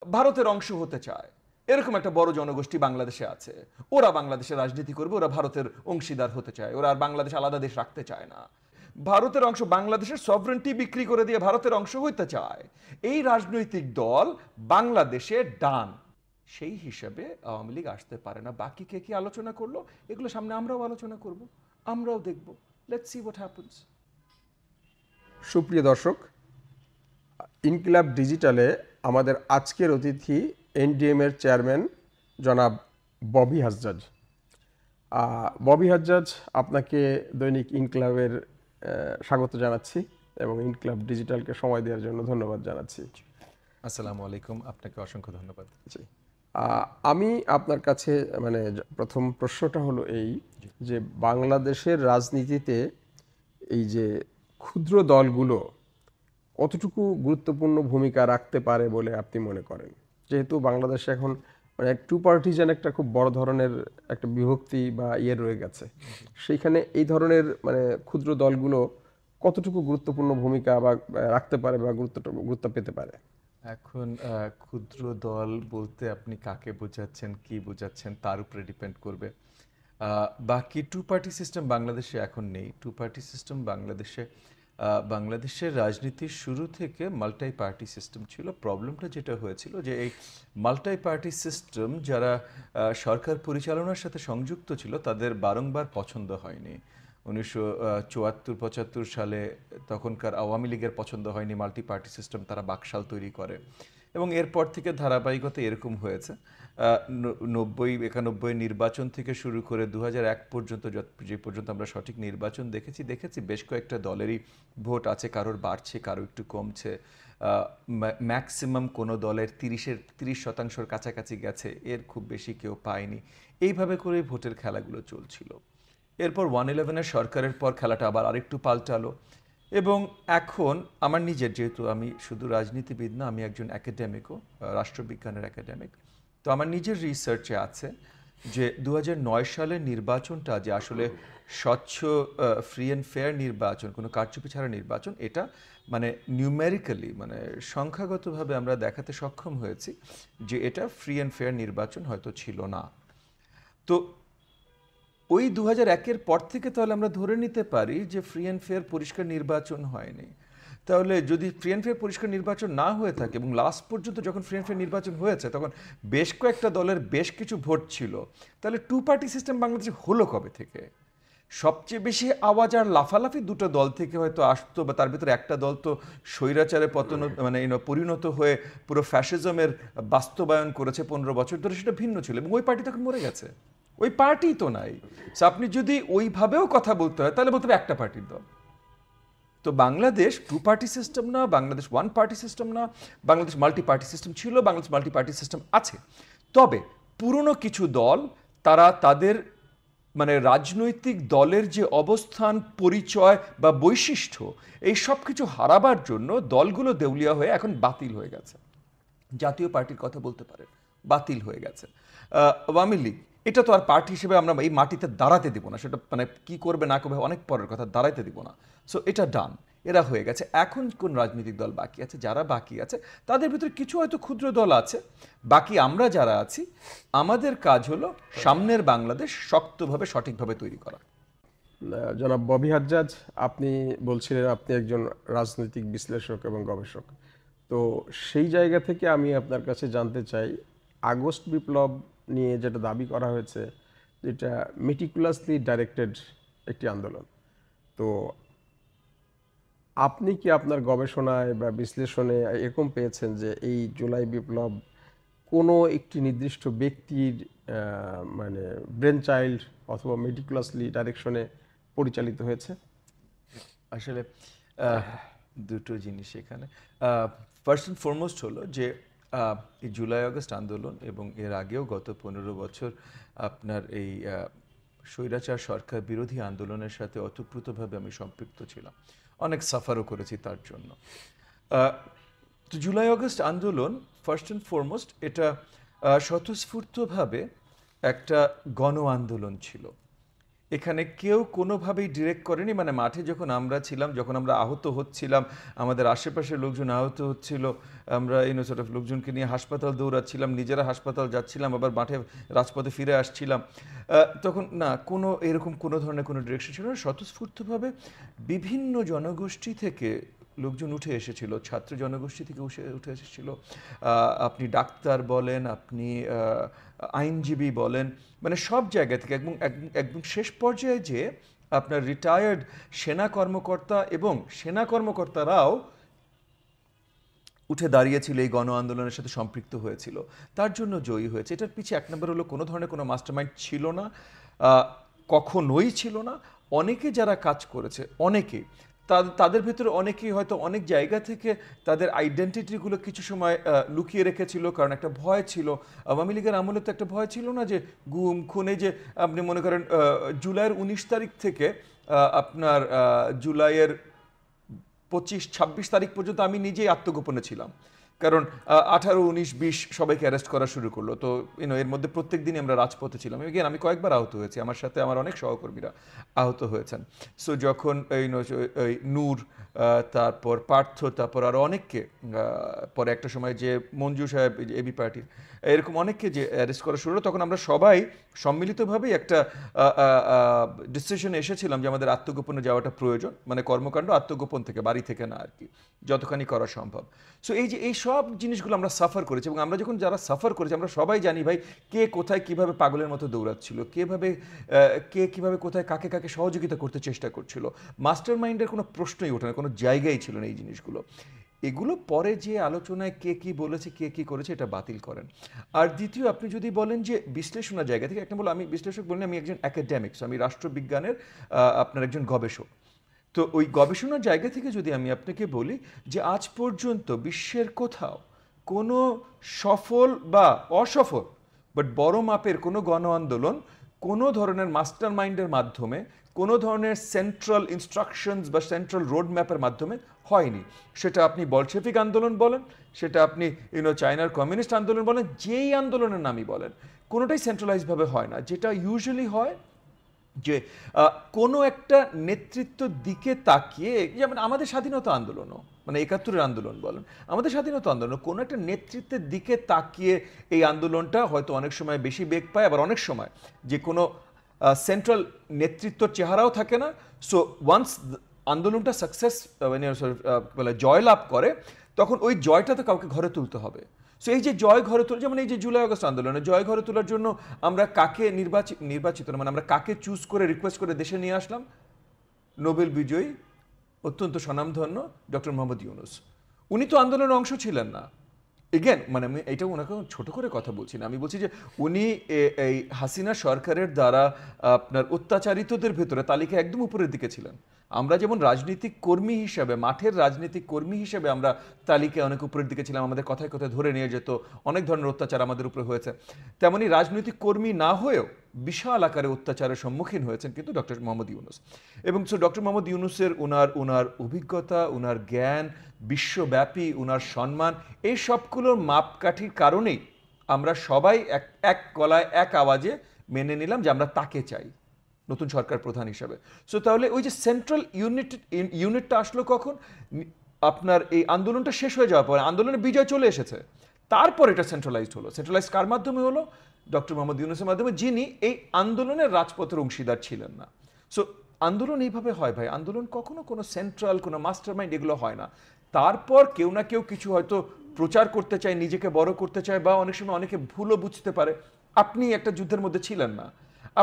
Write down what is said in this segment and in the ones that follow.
ভারতের অংশ হতে চায়, এরকম একটা বড় জনগোষ্ঠী বাংলাদেশে আছে। ওরা বাংলাদেশের রাজনীতি করবে, ওরা ভারতের অংশীদার হতে চায়, ওরা আর বাংলাদেশ আলাদা দেশ রাখতে চায় না। ভারতের অংশ, বাংলাদেশের সভরেন্টি বিক্রি করে দিয়ে ভারতের অংশ হইতে চায়। এই রাজনৈতিক দল বাংলাদেশে ডান, সেই হিসাবে আওয়ামী লীগ আসতে পারে না। বাকি কে কি আলোচনা করলো এগুলো সামনে আমরাও আলোচনা করব, আমরাও দেখব। Let's see what happens. সুপ্রিয় দর্শক, ইনকিলাব ডিজিটালে আমাদের আজকের অতিথি এনডিএম এর চেয়ারম্যান জনাব ববি হাজ্জাজ। ববি হাজ্জাজ, আপনাকে দৈনিক ইনকিলাবের স্বাগত জানাচ্ছি এবং ইনকিলাব ডিজিটালকে সময় দেওয়ার জন্য ধন্যবাদ জানাচ্ছি। আসসালামু আলাইকুম, আপনাকে অসংখ্য ধন্যবাদ। জি, আমি আপনার কাছে মানে প্রথম প্রশ্নটা হলো এই যে বাংলাদেশের রাজনীতিতে এই যে ক্ষুদ্র দলগুলো কতটুকু গুরুত্বপূর্ণ ভূমিকা রাখতে পারে বলে আপনি মনে করেন? যেহেতু বাংলাদেশে এখন মানে টু পার্টিজান একটা খুব বড় ধরনের একটা বিভক্তি বা রয়ে গেছে, সেইখানে এই ধরনের মানে ক্ষুদ্র দলগুলো কতটুকু গুরুত্বপূর্ণ ভূমিকা বা রাখতে পারে বা গুরুত্ব পেতে পারে? এখন ক্ষুদ্র দল বলতে আপনি কাকে বোঝাচ্ছেন, কি বোঝাচ্ছেন তার উপরে ডিপেন্ড করবে। বাকি টু পার্টি সিস্টেম বাংলাদেশে এখন নেই। টু পার্টি সিস্টেম বাংলাদেশের রাজনীতির শুরু থেকে মাল্টি পার্টি সিস্টেম ছিল। প্রবলেমটা যেটা হয়েছিল যে এই মাল্টি পার্টি সিস্টেম যারা সরকার পরিচালনার সাথে সংযুক্ত ছিল তাদের বারংবার পছন্দ হয়নি। 1974-75 সালে তখনকার আওয়ামী লীগের পছন্দ হয়নি মাল্টি পার্টি সিস্টেম, তারা বাকশাল তৈরি করে এবং এরপর থেকে ধারাবাহিকতা এরকম হয়েছে। 90-91 নির্বাচন থেকে শুরু করে 2001 পর্যন্ত, যে পর্যন্ত আমরা সঠিক নির্বাচন দেখেছি বেশ কয়েকটা দলেরই ভোট আছে, কারোর বাড়ছে কারো একটু কমছে। ম্যাক্সিমাম কোনো দলের 30% কাছাকাছি গেছে, এর খুব বেশি কেউ পায়নি। এইভাবে করে ভোটের খেলাগুলো চলছিল। এরপর 111-এর সরকারের পর খেলাটা আবার আরেকটু পাল্টালো এবং এখন আমার নিজের, যেহেতু আমি শুধু রাজনীতিবিদ না, আমি একজন অ্যাকাডেমিকও, রাষ্ট্রবিজ্ঞানের অ্যাকাডেমিক, তো আমার নিজের রিসার্চে আছে যে 2009 সালের নির্বাচনটা যে আসলে স্বচ্ছ, ফ্রি অ্যান্ড ফেয়ার নির্বাচন, কোনো কারচুপি ছাড়া নির্বাচন, এটা মানে নিউমেরিক্যালি মানে সংখ্যাগতভাবে আমরা দেখাতে সক্ষম হয়েছি যে এটা ফ্রি অ্যান্ড ফেয়ার নির্বাচন হয়তো ছিল না। তো ওই 2001-এর পর থেকে তাহলে আমরা ধরে নিতে পারি যে ফ্রি অ্যান্ড ফেয়ার পরিষ্কার নির্বাচন হয়নি। তাহলে যদি ফ্রি অ্যান্ড ফেয়ার পরিষ্কার নির্বাচন না হয়ে থাকে এবং লাস্ট পর্যন্ত যখন ফ্রি অ্যান্ড ফেয়ার নির্বাচন হয়েছে তখন বেশ কয়েকটা দলের বেশ কিছু ভোট ছিল, তাহলে টু পার্টি সিস্টেম বাংলাদেশে হলো কবে থেকে? সবচেয়ে বেশি আওয়াজ আর লাফালাফি দুটো দল থেকে হয়তো আসতো, বা তার ভিতরে একটা দল তো স্বৈরাচারে পতন মানে পরিণত হয়ে পুরো ফ্যাসিজমের বাস্তবায়ন করেছে 15 বছর ধরে, সেটা ভিন্ন ছিল এবং ওই পার্টি তখন মরে গেছে, ওই পার্টি তো নাই। আপনি যদি ওইভাবেও কথা বলতে হয় তাহলে বলতে হবে একটা পার্টির দল। তো বাংলাদেশ টু পার্টি সিস্টেম না, বাংলাদেশ ওয়ান পার্টি সিস্টেম না, বাংলাদেশ মাল্টি পার্টি সিস্টেম ছিল, বাংলাদেশ মাল্টি পার্টি সিস্টেম আছে। তবে পুরনো কিছু দল তারা তাদের মানে রাজনৈতিক দলের যে অবস্থান, পরিচয় বা বৈশিষ্ট্য, এই সব কিছু হারাবার জন্য দলগুলো দেউলিয়া হয়ে এখন বাতিল হয়ে গেছে। জাতীয় পার্টির কথা বলতে পারেন, বাতিল হয়ে গেছে। আওয়ামী লীগ, এটা তো আর পার্টি হিসেবে আমরা এই মাটিতে দাঁড়াতে দিব না, সেটা মানে কি করবে না করবে অনেক পরের কথা, দাঁড়াইতে দিব না। সো এটা ডান, এরা হয়ে গেছে। এখন কোন রাজনৈতিক দল বাকি আছে? যারা বাকি আছে তাদের ভিতরে কিছু হয়তো ক্ষুদ্র দল আছে, বাকি আমরা যারা আছি আমাদের কাজ হলো সামনের বাংলাদেশ শক্তভাবে সঠিকভাবে তৈরি করা। জনাব ববি হাজ্জাজ, আপনি বলছিলেন আপনি একজন রাজনৈতিক বিশ্লেষক এবং গবেষক। তো সেই জায়গা থেকে আমি আপনার কাছে জানতে চাই, আগস্ট বিপ্লব নিয়ে যেটা দাবি করা হয়েছে, যেটা মেটিকুলাসলি ডাইরেক্টেড একটি আন্দোলন, তো আপনি কি আপনার গবেষণায় বা বিশ্লেষণে এরকম পেয়েছেন যে এই জুলাই বিপ্লব কোনো একটি নির্দিষ্ট ব্যক্তির মানে ব্রেন চাইল্ড অথবা মেটিকুলাসলি ডাইরেকশনে পরিচালিত হয়েছে? আসলে দুটো জিনিস এখানে। ফার্স্ট অ্যান্ড ফরমোস্ট হলো যে এই জুলাই আগস্ট আন্দোলন এবং এর আগেও গত 15 বছর আপনার এই স্বৈরাচার সরকার বিরোধী আন্দোলনের সাথে ওতপ্রোতভাবে আমি সম্পৃক্ত ছিলাম, অনেক সাফারও করেছি তার জন্য। তো জুলাই আগস্ট আন্দোলন ফার্স্ট অ্যান্ড ফরমোস্ট এটা স্বতঃস্ফূর্তভাবে একটা গণ আন্দোলন ছিল এখানে কেউ কোনোভাবেই ডিরেক্ট করেনি, মানে মাঠে যখন আমরা ছিলাম, যখন আমরা আহত হচ্ছিলাম, আমাদের আশেপাশের লোকজন আহত হচ্ছিল, আমরা সর্ট অফ লোকজনকে নিয়ে হাসপাতাল দৌড়াচ্ছিলাম, নিজেরা হাসপাতাল যাচ্ছিলাম, আবার মাঠে রাজপথে ফিরে আসছিলাম, তখন না কোনো এরকম কোনো ধরনের কোনো ডিরেকশন ছিল না। স্বতঃস্ফূর্তভাবে বিভিন্ন জনগোষ্ঠী থেকে লোকজন উঠে এসেছিল, ছাত্র জনগোষ্ঠী থেকে উঠে এসেছিল, আপনি ডাক্তার বলেন, আপনি আইনজীবী বলেন, মানে সব জায়গা থেকে, এবং একদম শেষ পর্যায়ে যে আপনার রিটায়ার্ড সেনা কর্মকর্তা এবং সেনা কর্মকর্তারাও উঠে দাঁড়িয়েছিল, এই গণ আন্দোলনের সাথে সম্পৃক্ত হয়েছিল, তার জন্য জয়ী হয়েছে। এটার পিছিয়ে এক নম্বর হলো কোনো ধরনের কোনো মাস্টারমাইন্ড ছিল না, কখনোই ছিল না। অনেকে যারা কাজ করেছে, অনেকে তাদের ভিতরে অনেকেই হয়তো অনেক জায়গা থেকে তাদের আইডেন্টিটিগুলো কিছু সময় লুকিয়ে রেখেছিল, কারণ একটা ভয় ছিল। আওয়ামী লীগের আমলে তো একটা ভয় ছিল না যে গুম খুনে, যে আপনি মনে করেন জুলাইয়ের 19 তারিখ থেকে আপনার জুলাইয়ের 25-26 তারিখ পর্যন্ত আমি নিজেই আত্মগোপনে ছিলাম, কারণ 18, 19, 20 সবাইকে অ্যারেস্ট করা শুরু করলো। তো এর মধ্যে প্রত্যেক দিনই আমরা রাজপথে ছিলাম। আমি কয়েকবার আহত হয়েছি, আমার সাথে আমার অনেক সহকর্মীরা আহত হয়েছেন। সো যখন নূর, তারপর পার্থ, তারপর আরও অনেককে, পরে একটা সময় যে মঞ্জু সাহেব এবি পার্টির, এরকম অনেককে যে অ্যারেস্ট করা শুরু হলো, তখন আমরা সবাই সম্মিলিতভাবেই একটা ডিসিশনে এসেছিলাম যে আমাদের আত্মগোপনে যাওয়াটা প্রয়োজন, মানে কর্মকাণ্ড আত্মগোপন থেকে, বাড়ি থেকে না আর কি, যতখানি করা সম্ভব। সো এই সব জিনিসগুলো আমরা সাফার করেছি, এবং আমরা যখন যারা সাফার করেছি আমরা সবাই জানি ভাই কে কোথায় কিভাবে পাগলের মতো দৌড়াচ্ছিল, কে কিভাবে কোথায় কাকে কাকে সহযোগিতা করতে চেষ্টা করছিল। মাস্টার মাইন্ডের কোনো প্রশ্নই ওঠে না, কোনো জায়গাই ছিল না এই জিনিসগুলো। এগুলো পরে যে আলোচনায় কে কি বলেছে, কে কি করেছে, এটা বাতিল করেন। আর দ্বিতীয়, আপনি যদি বলেন যে বিশ্লেষণের জায়গা থেকে, একটা বলো আমি বিশ্লেষক বলিনি, আমি একজন অ্যাকাডেমিক্স, আমি রাষ্ট্রবিজ্ঞানের আপনার একজন গবেষক। তো ওই গবেষণার জায়গা থেকে যদি আমি আপনাকে বলি যে আজ পর্যন্ত বিশ্বের কোথাও কোনো সফল বা অসফল বাট বড় মাপের কোনো গণ আন্দোলন কোনো ধরনের মাস্টার মাইন্ডের মাধ্যমে, কোনো ধরনের সেন্ট্রাল ইনস্ট্রাকশনস বা সেন্ট্রাল রোড ম্যাপের মাধ্যমে হয়নি। সেটা আপনি বলশেভিক আন্দোলন বলেন, সেটা আপনি চায়নার কমিউনিস্ট আন্দোলন বলেন, যেই আন্দোলনের নামই বলেন, কোনোটাই সেন্ট্রালাইজভাবে হয় না। যেটা ইউজুয়ালি হয় যে কোনো একটা নেতৃত্বের দিকে তাকিয়ে, যেমন আমাদের স্বাধীনতা আন্দোলনও, মানে 71-এর আন্দোলন বলেন, আমাদের স্বাধীনতা আন্দোলন কোনো একটা নেতৃত্বের দিকে তাকিয়ে এই আন্দোলনটা হয়তো অনেক সময় বেশি বেগ পায়, আবার অনেক সময় যে কোনো সেন্ট্রাল নেতৃত্বর চেহারাও থাকে না। সো ওয়ান্স আন্দোলনটা সাকসেস বলে জয়লাভ করে, তখন ওই জয়টাতে কাউকে ঘরে তুলতে হবে। সো এই যে জয় ঘরে তোলা, যেমন এই যে জুলাই আগস্ট আন্দোলনে জয় ঘরে তোলার জন্য আমরা কাকে নির্বাচিত মানে আমরা কাকে চুজ করে রিকোয়েস্ট করে দেশে নিয়ে আসলাম? নোবেল বিজয়ী, অত্যন্ত স্বনামধন্য ডক্টর মোহাম্মদ ইউনূস। উনি তো আন্দোলনের অংশ ছিলেন না। এগেন, মানে আমি এটা ওনাকে ছোট করে কথা বলছি না, আমি বলছি যে উনি এই হাসিনা সরকারের দ্বারা আপনার অত্যাচারিতদের ভেতরে তালিকা একদম উপরের দিকে ছিলেন। আমরা যেমন রাজনৈতিক কর্মী হিসেবে, মাঠের রাজনৈতিক কর্মী হিসেবে আমরা তালিকায় অনেক উপরের দিকে ছিলাম, আমাদের কথায় কথায় ধরে নিয়ে যেত, অনেক ধরনের অত্যাচার আমাদের উপরে হয়েছে। তেমনি রাজনৈতিক কর্মী না হয়েও বিশাল আকারে অত্যাচারের সম্মুখীন হয়েছেন কিন্তু ডক্টর মোহাম্মদ ইউনূস। এবং সো ডক্টর মোহাম্মদ ইউনূসের ওনার অভিজ্ঞতা, ওনার জ্ঞান, বিশ্বব্যাপী ওনার সম্মান, এই সবগুলোর মাপকাঠির কারণেই আমরা সবাই এক গলায় এক আওয়াজে মেনে নিলাম যে আমরা তাকে চাই নতুন সরকার প্রধান হিসাবে। সো তাহলে ওই যে সেন্ট্রাল ইউনিটটা আসলো কখন? আপনার এই আন্দোলনটা শেষ হয়ে যাওয়ার পরে, আন্দোলনের বিজয় চলে এসেছে, তারপর এটা সেন্ট্রালাইজড হলো। সেন্ট্রালাইজড কার মাধ্যমে হলো? ডক্টর মোহাম্মদ ইউনূসের মাধ্যমে, যিনি এই আন্দোলনের রাজপথের অংশীদার ছিলেন না। সো আন্দোলন এইভাবে হয় ভাই, আন্দোলন কখনো কোনো সেন্ট্রাল কোনো মাস্টার মাইন্ড এগুলো হয় না। তারপর কেউ না কেউ কিছু হয়তো প্রচার করতে চায়, নিজেকে বড় করতে চায়, বা অনেক সময় অনেকে ভুলও বুঝতে পারে। আপনি একটা যুদ্ধের মধ্যে ছিলেন না,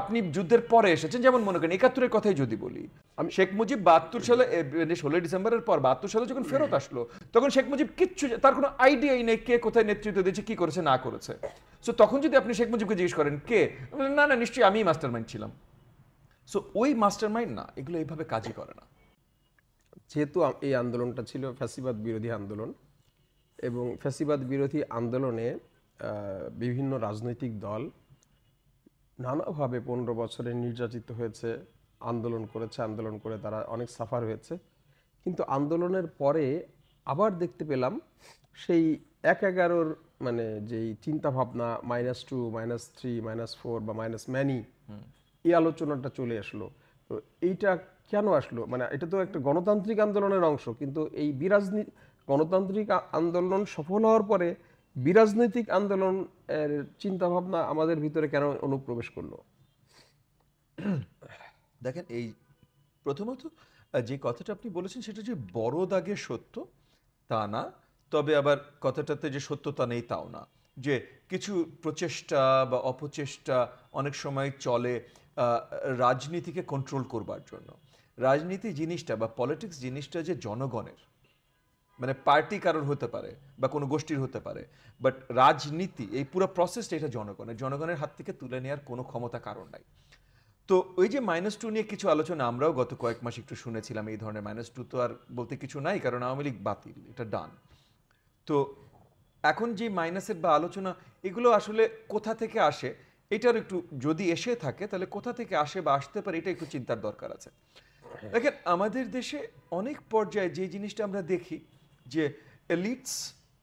আপনি যুদ্ধের পরে এসেছেন। যেমন মনে করেন 71-এর কথাই যদি বলি, আমি শেখ মুজিব 72 সালে 16 ডিসেম্বরের পর 72 সালে যখন ফেরত আসলো, তখন শেখ মুজিব তার কোনো আইডিয়াই নেই কে কোথায় নেতৃত্ব দিয়েছে, কি করেছে না করেছে। সো তখন যদি আপনি শেখ মুজিবকে জিজ্ঞেস করেন কে, না না নিশ্চয়ই আমিই মাস্টার মাইন্ড ছিলাম। সো ওই মাস্টার মাইন্ড না, এগুলো এইভাবে কাজই করে না। যেহেতু এই আন্দোলনটা ছিল ফ্যাসিবাদ বিরোধী আন্দোলন, এবং ফ্যাসিবাদ বিরোধী আন্দোলনে বিভিন্ন রাজনৈতিক দল নানাভাবে 15 বছরে নির্যাতিত হয়েছে, আন্দোলন করেছে, আন্দোলন করে তারা অনেক সাফার হয়েছে। কিন্তু আন্দোলনের পরে আবার দেখতে পেলাম সেই 1-11-র মানে যেই চিন্তাভাবনা, -2, -3, -4 বা -many, এই আলোচনাটা চলে আসলো। তো এইটা কেন আসলো? মানে এটা তো একটা গণতান্ত্রিক আন্দোলনের অংশ, কিন্তু এই গণতান্ত্রিক আন্দোলন সফল হওয়ার পরে বিরাজনৈতিক আন্দোলন এর চিন্তা ভাবনা আমাদের ভিতরে কেন অনুপ্রবেশ করলো? দেখেন, এই প্রথমত যে কথাটা আপনি বলেছেন সেটা যে বড় দাগে সত্য তা না, তবে আবার কথাটাতে যে সত্যতা নেই তাও না। যে কিছু প্রচেষ্টা বা অপচেষ্টা অনেক সময় চলে রাজনীতিকে কন্ট্রোল করবার জন্য। রাজনীতি জিনিসটা বা পলিটিক্স জিনিসটা যে জনগণের, মানে পার্টি কারোর হতে পারে বা কোনো গোষ্ঠীর হতে পারে, বাট রাজনীতি এই পুরো প্রসেসটা এটা জনগণের, জনগণের হাত থেকে তুলে নেওয়ার কোনো ক্ষমতা কারণ নাই। তো ওই যে -2 নিয়ে কিছু আলোচনা আমরাও গত কয়েক মাস একটু শুনেছিলাম। এই ধরনের -2 তো আর বলতে কিছু নাই, কারণ আওয়ামী লীগ বাতিল, এটা ডান। তো এখন যে মাইনাসের বা আলোচনা, এগুলো আসলে কোথা থেকে আসে এটার একটু, যদি এসে থাকে তাহলে কোথা থেকে আসে বা আসতে পারে এটা একটু চিন্তার দরকার আছে। দেখেন, আমাদের দেশে অনেক পর্যায়ে যে জিনিসটা আমরা দেখি যে এলিটস,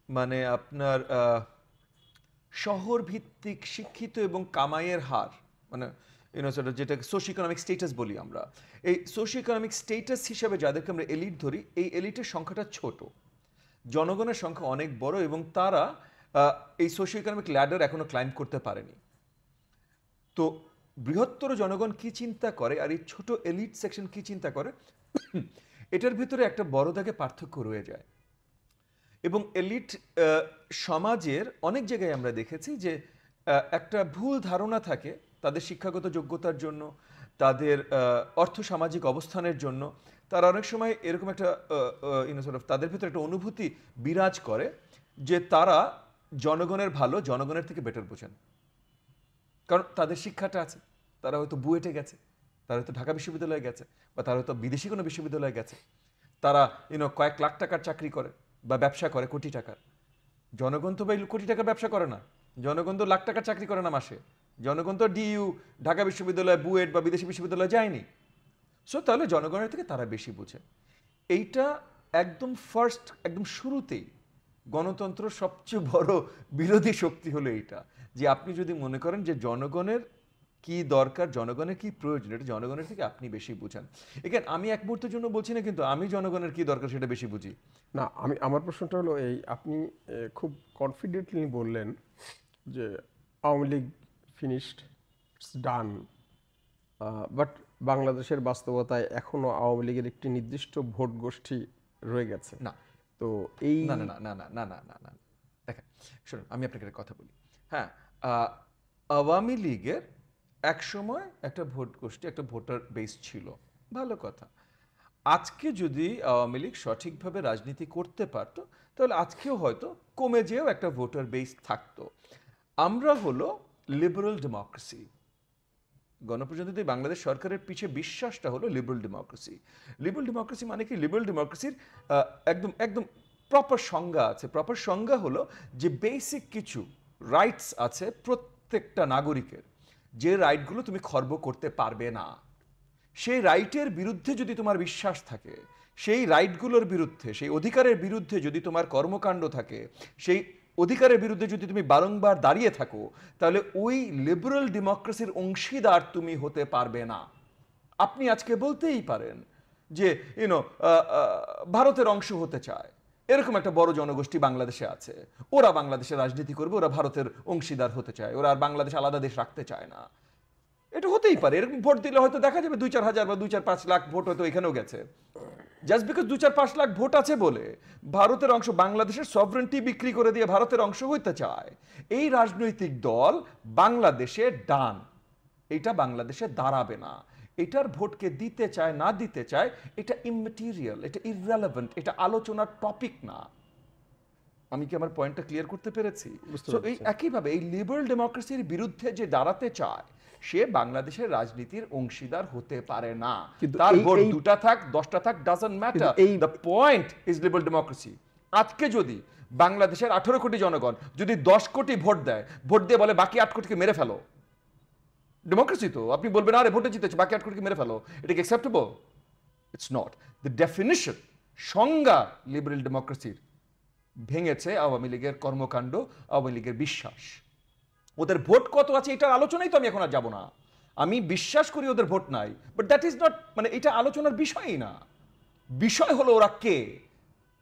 মানে আপনার শহর ভিত্তিক শিক্ষিত এবং কামাইয়ের হার, মানে যেটা সোশিও ইকোনমিক স্টেটাস বলি আমরা, এই সোশিও ইকোনমিক স্টেটাস হিসাবে যাদেরকে আমরা এলিট ধরি, এই এলিটের সংখ্যাটা ছোট, জনগণের সংখ্যা অনেক বড়, এবং তারা এই সোশিও ইকোনমিক ল্যাডার এখনো ক্লাইম্ব করতে পারেনি। তো বৃহত্তর জনগণ কি চিন্তা করে আর এই ছোট এলিট সেকশন কি চিন্তা করে, এটার ভিতরে একটা বড় দাগে পার্থক্য রয়ে যায়। এবং এলিট সমাজের অনেক জায়গায় আমরা দেখেছি যে একটা ভুল ধারণা থাকে তাদের শিক্ষাগত যোগ্যতার জন্য, তাদের অর্থসামাজিক অবস্থানের জন্য। তারা অনেক সময় এরকম একটা তাদের ভিতরে একটা অনুভূতি বিরাজ করে যে তারা জনগণের ভালো, জনগণের থেকে বেটার বোঝেন, কারণ তাদের শিক্ষাটা আছে। তারা হয়তো বুয়েটে গেছে, তারা হয়তো ঢাকা বিশ্ববিদ্যালয়ে গেছে, বা তারা হয়তো বিদেশি কোনো বিশ্ববিদ্যালয়ে গেছে, তারা কয়েক লাখ টাকার চাকরি করে বা ব্যবসা করে কোটি টাকার। জনগণ তো ভাই কোটি টাকার ব্যবসা করে না, জনগণ তো লাখ টাকার চাকরি করে না মাসে, জনগণ তো ডিইউ, ঢাকা বিশ্ববিদ্যালয়, বুয়েট বা বিদেশি বিশ্ববিদ্যালয়ে যায়নি। সো তাহলে জনগণের থেকে তারা বেশি বোঝে। এইটা একদম ফার্স্ট, একদম শুরুতেই গণতন্ত্র সবচেয়ে বড় বিরোধী শক্তি হলো এইটা, যে আপনি যদি মনে করেন যে জনগণের কি দরকার, জনগণের কি প্রয়োজন, এটা জনগণের থেকে আপনি বেশি বুঝেন। এখানে আমি এক মুহূর্তের জন্য বলছি না কিন্তু আমি জনগণের কি দরকার সেটা বেশি বুঝি না। আমার প্রশ্নটা হলো এই, আপনি খুব কনফিডেন্টলি বললেন যে Awami League finished, it's done, but বাংলাদেশের বাস্তবতায় এখনো আওয়ামী লীগের একটি নির্দিষ্ট ভোট গোষ্ঠী রয়ে গেছে। না। তো এই না না না না না না না না না দেখেন, শুনুন আমি আপনাকে একটা কথা বলি। হ্যাঁ, আওয়ামী লীগের এক সময় একটা ভোট গোষ্ঠী, একটা ভোটার বেস ছিল, ভালো কথা। আজকে যদি আওয়ামী লীগ সঠিকভাবে রাজনীতি করতে পারতো তাহলে আজকেও হয়তো কমে যেও একটা ভোটার বেস থাকতো। আমরা হলো লিবারেল ডেমোক্রেসি। গণপ্রজাতন্ত্রী বাংলাদেশ সরকারের পিছে বিশ্বাসটা হলো লিবারেল ডেমোক্রেসি। লিবারেল ডেমোক্রেসি মানে কি? লিবারেল ডেমোক্রেসির একদম একদম প্রপার সংজ্ঞা আছে। প্রপার সংজ্ঞা হলো যে বেসিক কিছু রাইটস আছে প্রত্যেকটা নাগরিকের, যে রাইটগুলো তুমি খর্ব করতে পারবে না। সেই রাইটের বিরুদ্ধে যদি তোমার বিশ্বাস থাকে, সেই রাইটগুলোর বিরুদ্ধে, সেই অধিকারের বিরুদ্ধে যদি তোমার কর্মকাণ্ড থাকে, সেই অধিকারের বিরুদ্ধে যদি তুমি বারংবার দাঁড়িয়ে থাকো, তাহলে ওই লিবারেল ডেমোক্রেসির অংশীদার তুমি হতে পারবে না। আপনি আজকে বলতেই পারেন যে ভারতের অংশ হতে চায়, এরকম একটা বড় জনগোষ্ঠী বাংলাদেশে আছে, ওরা বাংলাদেশে রাজনীতি করবে, ওরা ভারতের অংশীদার হতে চায়, ওরা আর বাংলাদেশ আলাদা দেশ রাখতে চায় না। এটা হতেই পারে। এরকম ভোট দিলে হয়তো দেখা যাবে 2-4 হাজার বা 2-4-5 লাখ ভোট হয়তো এখানেও গেছে। জাস্ট বিকজ 2-4-5 লাখ ভোট আছে বলে ভারতের অংশ, বাংলাদেশের সভরেন্টি বিক্রি করে দিয়ে ভারতের অংশ হইতে চায়, এই রাজনৈতিক দল বাংলাদেশে ডান, এটা বাংলাদেশে দাঁড়াবে না। এটার ভোটকে দিতে চায় না দিতে চায়, এটা ইমমেটেরিয়াল, এটা ইররেলেভেন্ট, এটা আলোচনার টপিক না। আমি কি আমার পয়েন্টটা ক্লিয়ার করতে পেরেছি? সো এই একইভাবে এই লিবারেল ডেমোক্রেসির বিরুদ্ধে যে দাঁড়াতে চায়, সে বাংলাদেশের রাজনীতির অংশীদার হতে পারে না। তার ভোট 2টা থাক 10টা থাক, doesn't matter. The point is liberal democracy. আজকে যদি বাংলাদেশের 18 কোটি জনগণ যদি 10 কোটি ভোট দেয়, ভোট দিয়ে বলে বাকি 8 কোটিকে মেরে ফেলো, ডেমোক্রেসি তো। আপনি বলবেন আরে ভোটে জিতেছে, বাকি 8 কোটিকে মেরে ফেলো, এটা কি acceptable? It's not. The definition, সংজ্ঞা লিবারেল ডেমোক্রেসির ভেঙেছে আওয়ামী লীগের কর্মকাণ্ড, আওয়ামী লীগের বিশ্বাস। ওদের ভোট কত আছে এটার আলোচনাই তো আমি এখন আর যাব না। আমি বিশ্বাস করি ওদের ভোট নাই, বাট দ্যাট ইজ নট, মানে এটা আলোচনার বিষয়ই না। বিষয় হলো ওরা কে,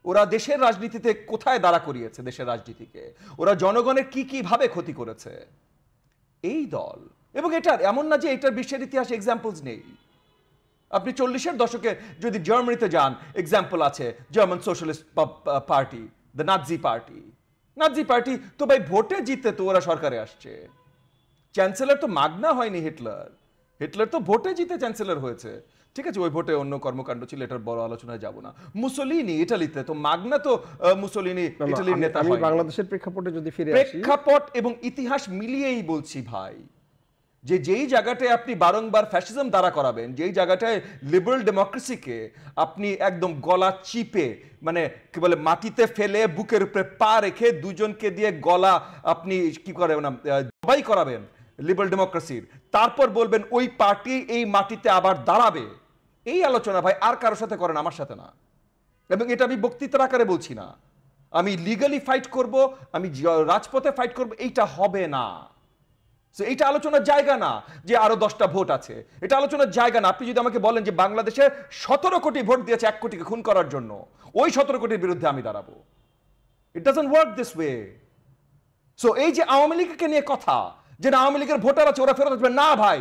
ওরা দেশের রাজনীতিতে কোথায় দাঁড়া করিয়েছে দেশের রাজনীতিকে, ওরা জনগণের কি কি ভাবে ক্ষতি করেছে এই দল। এবং এটার এমন না যে এটার বিশ্বের ইতিহাসে এক্সাম্পলস নেই। আপনি 40-এর দশকে যদি জার্মানিতে যান, এক্সাম্পল আছে German socialist party, the Nazi party. Nazi party তো ভাই ভোটে জিতে তো ওরা সরকারে আসছে। চ্যান্সেলর তো মাগনা হয়নি হিটলার, হিটলার তো ভোটে জিতে চ্যান্সেলর হয়েছে। ঠিক আছে, ওই ভোটে অন্য কর্মকাণ্ড ছিল, এটার বড় আলোচনায় যাব না। মুসোলিনি ইটালিতে তো মাগনা তো মুসোলিনি ইটালির নেতা আমি হয়নি। বাংলাদেশের প্রেক্ষাপটে যদি ফিরে আসি, প্রেক্ষাপট এবং ইতিহাস মিলিয়েই বলছি ভাই, যে যেই জায়গাটায় আপনি বারংবার ফ্যাসিজম দ্বারা করাবেন, যেই জায়গাটায় লিবারেল ডেমোক্রেসিকে আপনি একদম গলা চিপে, মানে কি বলে, মাটিতে ফেলে বুকের উপরে পা রেখে দুজনকে দিয়ে গলা আপনি কি করে না জবাই করাবেন লিবারেল ডেমোক্রেসির, তারপর বলবেন ওই পার্টি এই মাটিতে আবার দাঁড়াবে, এই আলোচনা ভাই আর কারোর সাথে করেন, আমার সাথে না। এবং এটা আমি বক্তৃতার আকারে বলছি না, আমি লিগালি ফাইট করব, আমি রাজপথে ফাইট করব, এইটা হবে না। এটা আলোচনার জায়গা না যে আরো 10টা ভোট আছে, এটা আলোচনার জায়গা না। আপনি যদি আমাকে বলেন যে বাংলাদেশে 17 কোটি ভোট দিয়েছে 1 কোটিকে খুন করার জন্য, ওই 17 কোটির বিরুদ্ধে আমি দাঁড়াবো। It doesn't work this way. So এই যে আওয়ামী লীগকে নিয়ে কথা, যে না আওয়ামী লীগের ভোটার আছে ওরা ফেরত আসবে, না ভাই,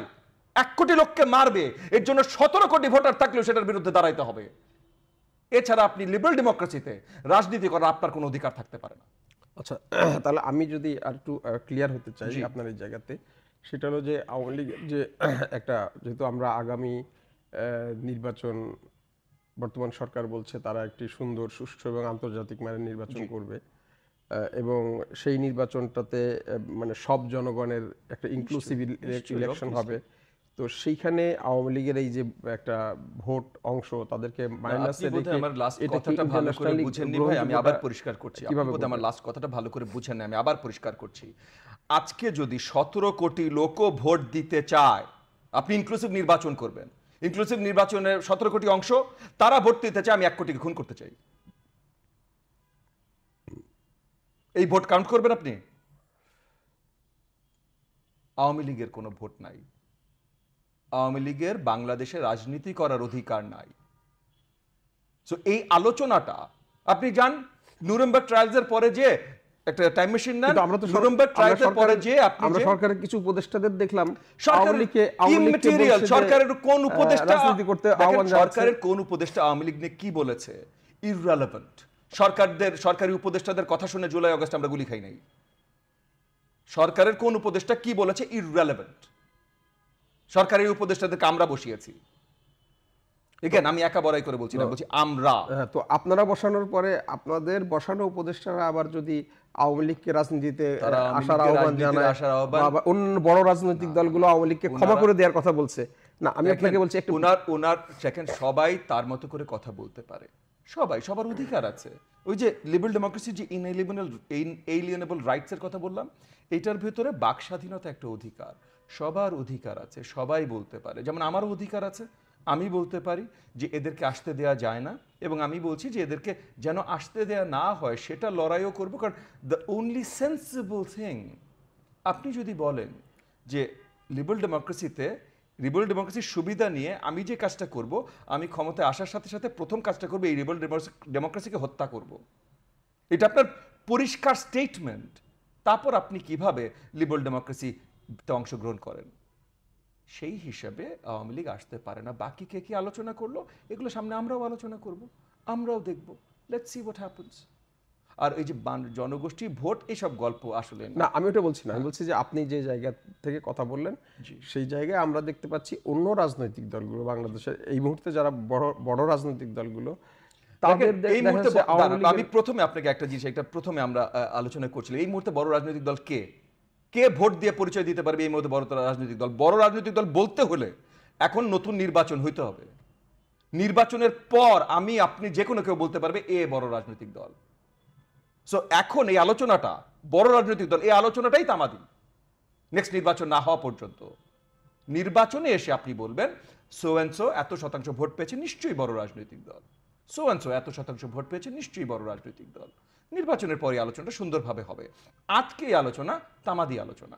1 কোটি লোককে মারবে, এর জন্য 17 কোটি ভোটার থাকলেও সেটার বিরুদ্ধে দাঁড়াইতে হবে। এছাড়া আপনি লিবারেল ডেমোক্রেসিতে রাজনীতি করার আপনার কোনো অধিকার থাকতে পারে না। আচ্ছা, তাহলে আমি যদি আর একটু ক্লিয়ার হতে চাই আপনার এই জায়গাতে, সেটা হলো যে আওয়ামী লীগের যে একটা, যেহেতু আমরা আগামী নির্বাচন, বর্তমান সরকার বলছে তারা একটি সুন্দর, সুষ্ঠু এবং আন্তর্জাতিক মানের নির্বাচন করবে, এবং সেই নির্বাচনটাতে মানে সব জনগণের একটা ইনক্লুসিভ ইলেকশন হবে। তো সেইখানে আওয়ামী লীগের এই যে একটা ভোট অংশ, তাদেরকে মাইনাসে রেখে, আমার লাস্ট কথাটা ভালো করে বুঝেননি ভাই, আমি আবার পরিষ্কার করছি। আপনি আমার লাস্ট কথাটা ভালো করে বুঝেন না, আমি আবার পরিষ্কার করছি। আজকে যদি 17 কোটি লোকও ভোট দিতে চায়, আপনি ইনক্লুসিভ নির্বাচন করবেন, ইনক্লুসিভ নির্বাচনের 17 কোটি অংশ তারা ভোট দিতে চায়, আমি 1 কোটিকে খুন করতে চাই, এই ভোট কাউন্ট করবেন আপনি? আওয়ামী লীগের কোনো ভোট নাই, আওয়ামী লীগের বাংলাদেশে রাজনীতি করার অধিকার নাই। সো এই আলোচনাটা আপনি যান নুরেমবার্গ ট্রায়ালসের পরে যে একটা টাইম মেশিন না, নুরেমবার্গ ট্রায়ালসের পরে যে আপনি আমরা সরকারের কিছু উপদেষ্টাদের দেখলাম সরকারের কোন উপদেষ্টা রাজনীতি করতে আহ্বান জানাচ্ছে, সরকারের কোন উপদেষ্টা আওয়ামী লীগ নিয়ে কি বলেছে? ইররিলেভেন্ট। সরকারি উপদেষ্টাদের কথা শুনে জুলাই আগস্ট আমরা গুলি খাই নাই। সরকারের কোন উপদেষ্টা কি বলেছে? ইররিলেভেন্ট। সরকারি উপদেষ্টাদেরকে আমরা বসিয়েছি। এখানে আমি একা বড়াই করে বলছি না, বলছি আমরা। তো আপনারা বসানোর পরে আপনাদের বসানো উপদেষ্টারা আবার যদি আওয়ামী লীগকে রাজনীতিতে আসার আহ্বান জানায়, অন্য বড় রাজনৈতিক দলগুলো আওয়ামী লীগকে ক্ষমা করে দেওয়ার কথা বলছে, না আমি আপনাকে বলছি একটু ওনার সেকেন্ড, সবাই তার মতো করে কথা বলতে পারে, সবাই, সবার অধিকার আছে। ওই যে লিবারেল ডেমোক্রেসি যে ইনএলিয়েনেবল রাইটস এর কথা বললাম, এটার ভিতরে বাক স্বাধীনতা একটা অধিকার, সবার অধিকার আছে, সবাই বলতে পারে। যেমন আমারও অধিকার আছে, আমি বলতে পারি যে এদেরকে আসতে দেয়া যায় না, এবং আমি বলছি যে এদেরকে যেন আসতে দেয়া না হয় সেটা লড়াইও করবো। কারণ দ্য অনলি সেন্সিবল থিং, আপনি যদি বলেন যে লিবারেল ডেমোক্রেসির সুবিধা নিয়ে আমি যে কাজটা করব, আমি ক্ষমতায় আসার সাথে সাথে প্রথম কাজটা করবো এই লিবারেল ডেমোক্রেসিকে হত্যা করব, এটা আপনার পরিষ্কার স্টেটমেন্ট। তারপর আপনি কিভাবে লিবারেল ডেমোক্রেসিতে অংশগ্রহণ করেন, সেই হিসাবে আওয়ামী লীগ আসতে পারে না। বাকি কে কি আলোচনা করলো এগুলো সামনে আমরাও আলোচনা করব, আমরাও দেখব, লেটস সি হোয়াট হ্যাপেন্স। আর এই যে জনগোষ্ঠী ভোট, এইসব গল্প আসলে না, আমি ওটা বলছি না, আমি বলছি যে আপনি যে জায়গা থেকে কথা বললেন সেই জায়গায় আমরা দেখতে পাচ্ছি অন্য রাজনৈতিক দলগুলো, বাংলাদেশের এই মুহূর্তে যারা বড় রাজনৈতিক দলগুলো, তাদের এই মুহূর্তে আমি প্রথমে আপনাকে একটা জিনিস, একটা প্রথমে আমরা আলোচনা করছিলাম, এই মুহূর্তে বড় রাজনৈতিক দল কে ভোট দিয়ে পরিচয় দিতে পারবে এই মুহূর্তে বড় রাজনৈতিক দল? বড় রাজনৈতিক দল বলতে হলে এখন নতুন নির্বাচন হইতে হবে, নির্বাচনের পর আমি আপনি যে কোনো কেউ বলতে পারবে এ বড় রাজনৈতিক দল। সো এখন এই আলোচনাটা বড় রাজনৈতিক দল, এই আলোচনাটাই তামাদি নেক্সট নির্বাচন না হওয়া পর্যন্ত। নির্বাচনে এসে আপনি বলবেন সো অ্যান্ড সো এত শতাংশ ভোট পেয়েছে, নিশ্চয়ই বড় রাজনৈতিক দল, সো অ্যান্ড সো এত শতাংশ ভোট পেয়েছে, নিশ্চয়ই বড় রাজনৈতিক দল। নির্বাচনের পরে আলোচনাটা সুন্দরভাবে হবে। আজকে এই আলোচনা তামাদি আলোচনা।